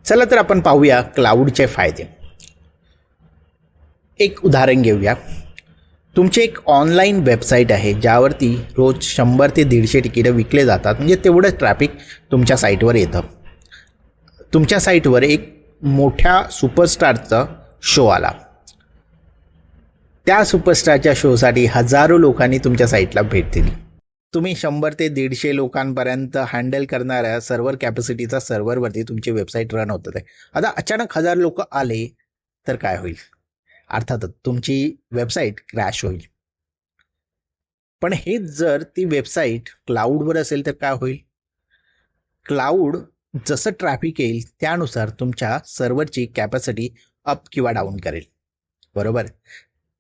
चला तर आपण पाहूया क्लाउडचे फायदे. एक उदाहरण घेऊया. तुमची एक ऑनलाईन वेबसाईट आहे ज्यावरती रोज 100 ते 150 तिकीटं विकले जातात. म्हणजे तेवढं ट्रॅफिक तुमच्या साईटवर येतं. तुमच्या साईटवर एक मोठ्या सुपरस्टारचा शो आला. त्या सुपरस्टारच्या शोसाठी हजारो लोकांनी तुमच्या साईटला भेट दिली. तुम्ही 100 ते 150 लोकांपर्यंत हँडल करणाऱ्या सर्व्हर कॅपॅसिटीचा सर्व्हरवरती तुमची वेबसाईट रन होत आहे. आता अचानक 1000 लोक आले तर काय होईल? अर्थातच तुमची वेबसाईट क्रॅश होईल. पण हेच जर ती वेबसाईट क्लाउडवर असेल तर काय होईल? क्लाउड जसं ट्रॅफिक येईल त्यानुसार तुमच्या सर्व्हरची कॅपॅसिटी अप किंवा डाऊन करेल. बरोबर.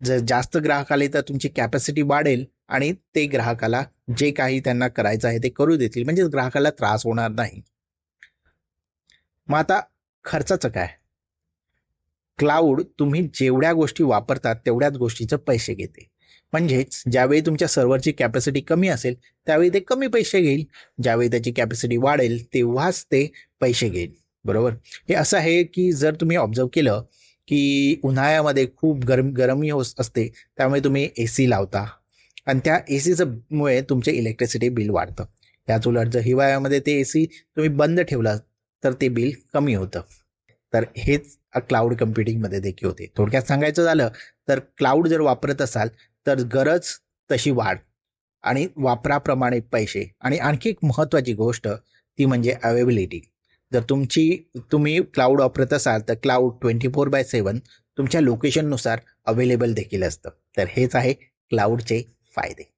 जर जास्त ग्राहक आले तर तुमची कॅपॅसिटी वाढेल आणि ते ग्राहकाला जे काही त्यांना करायचं आहे ते करू देतील. म्हणजे ग्राहकाला त्रास होणार नाही. मग आता खर्चाचं काय? क्लाउड तुम्ही जेवढ्या गोष्टी वापरतात तेवढ्याच गोष्टीचे पैसे घेते. म्हणजेच ज्यावेळी तुमच्या सर्व्हरची कॅपॅसिटी कमी असेल त्यावेळी ते कमी पैसे घेईल. ज्यावेळी त्याची कॅपॅसिटी वाढेल तेव्हाच ते पैसे घेईल. बरोबर. हे असं आहे की जर तुम्ही ऑब्झर्व केलं की उन्हाळ्यामध्ये खूप गरमी असते, त्यामुळे तुम्ही AC लावता आणि त्या ACचं मुळे तुमचे इलेक्ट्रिसिटी बिल वाढतं. याच उलट जर हिवाळ्यामध्ये ते AC तुम्ही बंद ठेवला तर ते बिल कमी होतं. तर हेच क्लाउड कम्प्युटिंगमध्ये देखील होते. थोडक्यात सांगायचं झालं तर क्लाउड जर वापरत असाल तर गरज तशी वाढ आणि वापराप्रमाणे पैसे. आणि आणखी एक महत्त्वाची गोष्ट ती म्हणजे अवेबिलिटी. जर तुम्ही क्लाउड वापरत असाल तर क्लाउड 24/7 तुमच्या लोकेशननुसार अवेलेबल देखील असतं. तर हेच आहे क्लाउडचे फायदे.